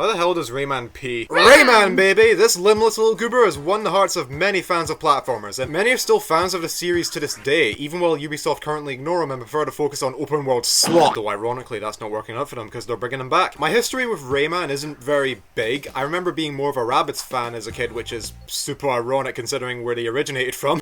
How the hell does Rayman pee? Rayman, baby! This limbless little goober has won the hearts of many fans of platformers, and many are still fans of the series to this day, even while Ubisoft currently ignore him and prefer to focus on open world slot. Though ironically, that's not working out for them because they're bringing him back. My history with Rayman isn't very big. I remember being more of a Rabbids fan as a kid, which is super ironic considering where they originated from.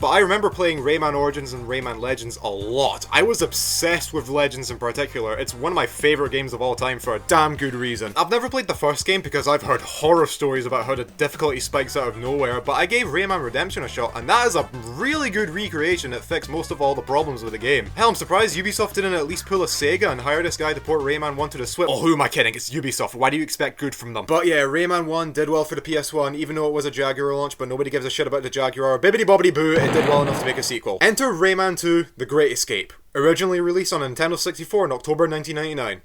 But I remember playing Rayman Origins and Rayman Legends a lot. I was obsessed with Legends in particular. It's one of my favourite games of all time for a damn good reason. I've never played the first game because I've heard horror stories about how the difficulty spikes out of nowhere, but I gave Rayman Redemption a shot, and that is a really good recreation that fixed most of all the problems with the game. Hell, I'm surprised Ubisoft didn't at least pull a Sega and hire this guy to port Rayman 1 to the Switch. Oh, who am I kidding? It's Ubisoft. Why do you expect good from them? But yeah, Rayman 1 did well for the PS1, even though it was a Jaguar launch, but nobody gives a shit about the Jaguar. Bibbidi bobbidi boo, it did well enough to make a sequel. Enter Rayman 2: The Great Escape. Originally released on Nintendo 64 in October 1999.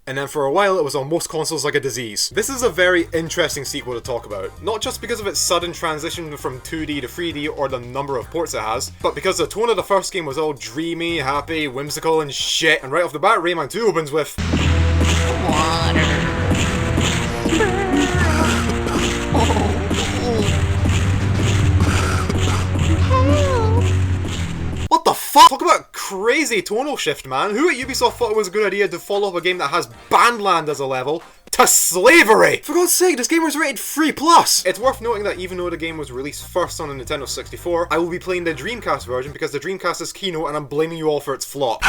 And then for a while it was on most consoles like a disease. This is a very interesting sequel to talk about, not just because of its sudden transition from 2D to 3D or the number of ports it has, but because the tone of the first game was all dreamy, happy, whimsical and shit, and right off the bat Rayman 2 opens with water. What the fuck? Talk about crazy tonal shift, man. Who at Ubisoft thought it was a good idea to follow up a game that has Bandland as a level to slavery? For God's sake, this game was rated 3+. It's worth noting that even though the game was released first on the Nintendo 64, I will be playing the Dreamcast version because the Dreamcast is keynote and I'm blaming you all for its flop.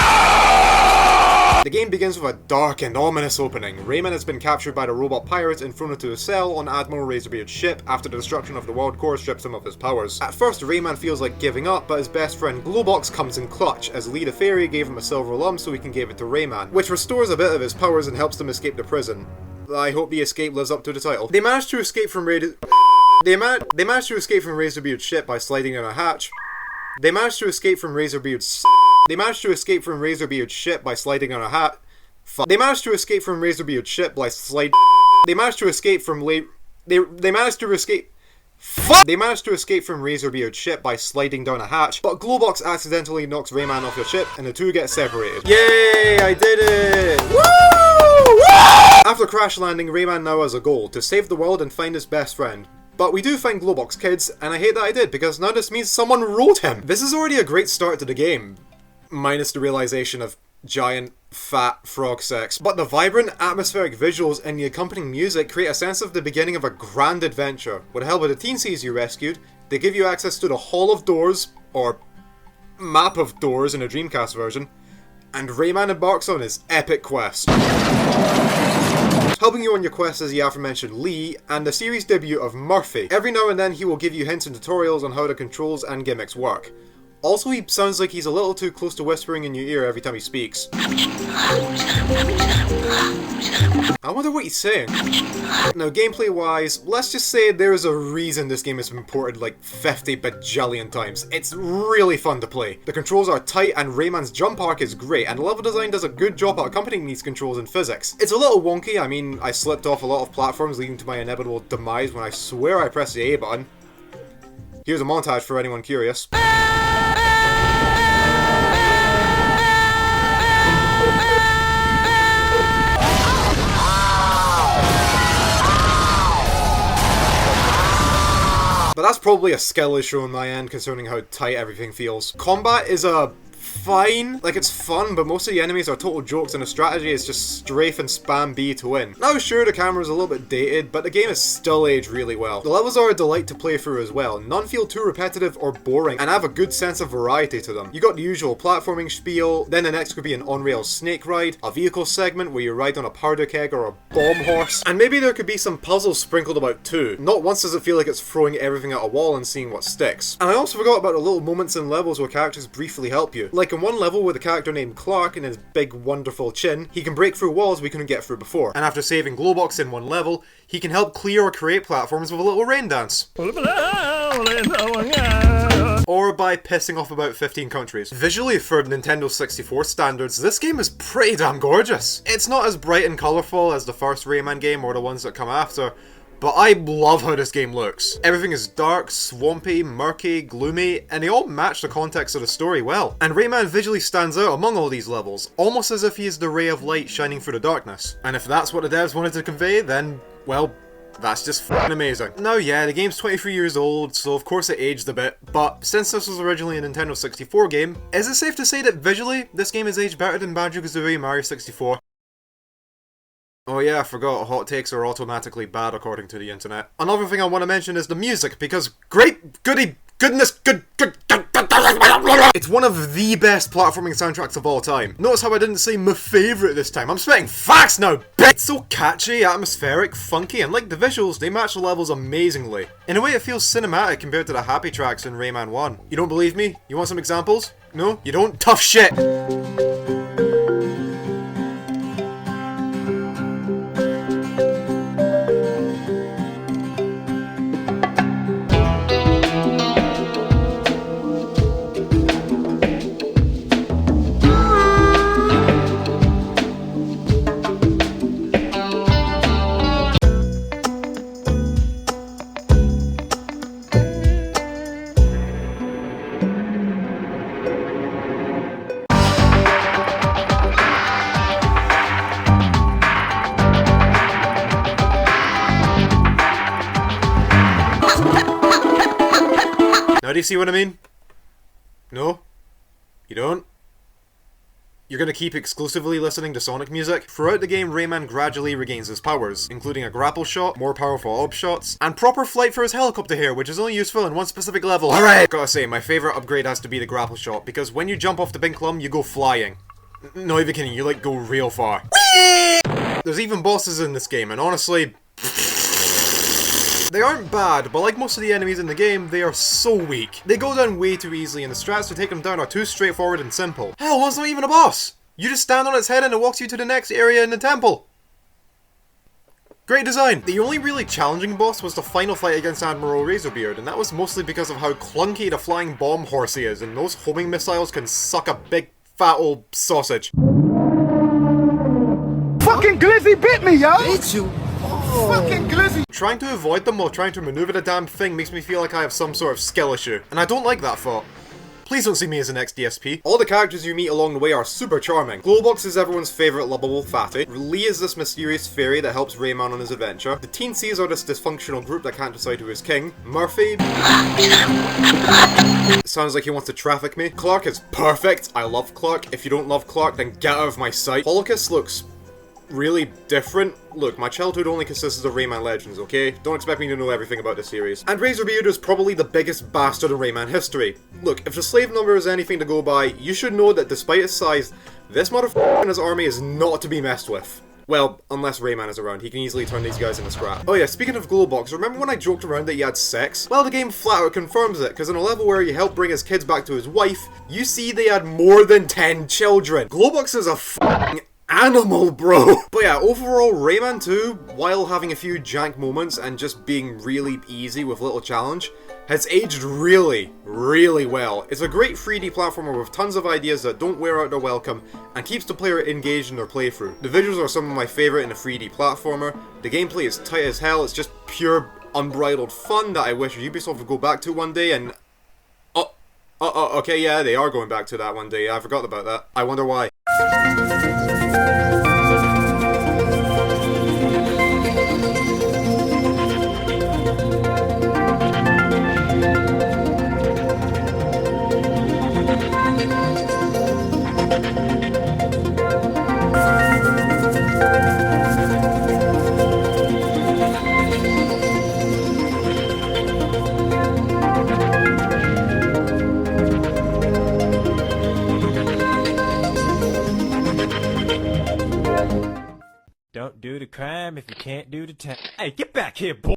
The game begins with a dark and ominous opening. Rayman has been captured by the robot pirates and thrown into a cell on Admiral Razorbeard's ship after the destruction of the world core strips him of his powers. At first, Rayman feels like giving up, but his best friend Globox comes in clutch, as Lee the Fairy gave him a silver lump so he can give it to Rayman, which restores a bit of his powers and helps them escape the prison. I hope the escape lives up to the title. They manage to escape from Razorbeard's ship by sliding down a hatch. They managed to escape from Razorbeard's ship by sliding down a hat. They managed to escape from Razorbeard's ship by sliding. They managed to escape from Razorbeard's ship by sliding down a hatch, but Globox accidentally knocks Rayman off the ship and the two get separated. Yay! I did it! Woo! Woo! After crash landing, Rayman now has a goal: to save the world and find his best friend. But we do find Globox kids, and I hate that I did, because now this means someone wrote him! This is already a great start to the game, minus the realization of giant, fat frog sex. But the vibrant, atmospheric visuals and the accompanying music create a sense of the beginning of a grand adventure. With the help of the teen seas you rescued, they give you access to the Hall of Doors, or Map of Doors in a Dreamcast version, and Rayman embarks on his epic quest. Helping you on your quest is the aforementioned Lee, and the series debut of Murphy. Every now and then he will give you hints and tutorials on how the controls and gimmicks work. Also, he sounds like he's a little too close to whispering in your ear every time he speaks. I wonder what he's saying. Now, gameplay-wise, let's just say there is a reason this game has been ported like 50 bajillion times. It's really fun to play. The controls are tight and Rayman's jump arc is great, and the level design does a good job at accompanying these controls in physics. It's a little wonky. I mean, I slipped off a lot of platforms leading to my inevitable demise when I swear I pressed the A button. Here's a montage for anyone curious. But that's probably a skill issue on my end concerning how tight everything feels. Combat is fine. Like, it's fun, but most of the enemies are total jokes and the strategy is just strafe and spam B to win. Now sure, the camera's a little bit dated, but the game is still aged really well. The levels are a delight to play through as well. None feel too repetitive or boring, and have a good sense of variety to them. You got the usual platforming spiel, then the next could be an on-rails snake ride, a vehicle segment where you ride on a powder keg or a bomb horse, and maybe there could be some puzzles sprinkled about too. Not once does it feel like it's throwing everything at a wall and seeing what sticks. And I also forgot about the little moments in levels where characters briefly help you. Like in one level with a character named Clark and his big wonderful chin, he can break through walls we couldn't get through before. And after saving Globox in one level, he can help clear or create platforms with a little rain dance. Or by pissing off about 15 countries. Visually, for Nintendo 64 standards, this game is pretty damn gorgeous. It's not as bright and colourful as the first Rayman game or the ones that come after, but I love how this game looks. Everything is dark, swampy, murky, gloomy, and they all match the context of the story well. And Rayman visually stands out among all these levels, almost as if he is the ray of light shining through the darkness. And if that's what the devs wanted to convey, then, well, that's just f***ing amazing. Now yeah, the game's 23 years old, so of course it aged a bit, but since this was originally a Nintendo 64 game, is it safe to say that visually, this game has aged better than Banjo-Kazooie and Mario 64? Oh yeah, I forgot, hot takes are automatically bad according to the internet. Another thing I want to mention is the music, because it's one of the best platforming soundtracks of all time. Notice how I didn't say my favourite this time, I'm spitting facts now, bitch! It's so catchy, atmospheric, funky, and like the visuals, they match the levels amazingly. In a way it feels cinematic compared to the happy tracks in Rayman 1. You don't believe me? You want some examples? No? You don't? Tough shit! Now do you see what I mean? No? You don't? You're gonna keep exclusively listening to Sonic music? Throughout the game, Rayman gradually regains his powers, including a grapple shot, more powerful orb shots, and proper flight for his helicopter here, which is only useful in one specific level. Alright! Gotta say, my favourite upgrade has to be the grapple shot, because when you jump off the Big Clum, you go flying. No even kidding, you like go real far. Whee! There's even bosses in this game, and honestly, they aren't bad, but like most of the enemies in the game, they are so weak. They go down way too easily, and the strats to take them down are too straightforward and simple. Hell, one's not even a boss! You just stand on its head and it walks you to the next area in the temple. Great design! The only really challenging boss was the final fight against Admiral Razorbeard, and that was mostly because of how clunky the flying bomb horsey is, and those homing missiles can suck a big fat old sausage. Fucking Glizzy bit me, yo! Bit you? Fucking Glizzy! Trying to avoid them while trying to maneuver the damn thing makes me feel like I have some sort of skill issue, and I don't like that thought. Please don't see me as an ex-DSP. All the characters you meet along the way are super charming. Glowbox is everyone's favourite lovable fatty. Lee is this mysterious fairy that helps Rayman on his adventure. The Teensies are this dysfunctional group that can't decide who is king. Murphy sounds like he wants to traffic me. Clark is perfect. I love Clark. If you don't love Clark, then get out of my sight. Holocaust looks really different. Look, my childhood only consisted of Rayman Legends, okay? Don't expect me to know everything about the series. And Razorbeard is probably the biggest bastard in Rayman history. Look, if the slave number is anything to go by, you should know that despite his size, this motherfucker and his army is not to be messed with. Well, unless Rayman is around, he can easily turn these guys into scrap. Oh yeah, speaking of Glowbox, remember when I joked around that he had sex? Well, the game flat out confirms it, because in a level where you help bring his kids back to his wife, you see they had more than 10 children. Glowbox is a f***ing animal, bro! But yeah, overall, Rayman 2, while having a few jank moments and just being really easy with little challenge, has aged really, really well. It's a great 3D platformer with tons of ideas that don't wear out their welcome and keeps the player engaged in their playthrough. The visuals are some of my favourite in a 3D platformer, the gameplay is tight as hell, it's just pure unbridled fun that I wish Ubisoft would go back to one day and... okay, yeah, they are going back to that one day, I forgot about that. I wonder why. Don't do the crime if you can't do the time. Hey, get back here, boy!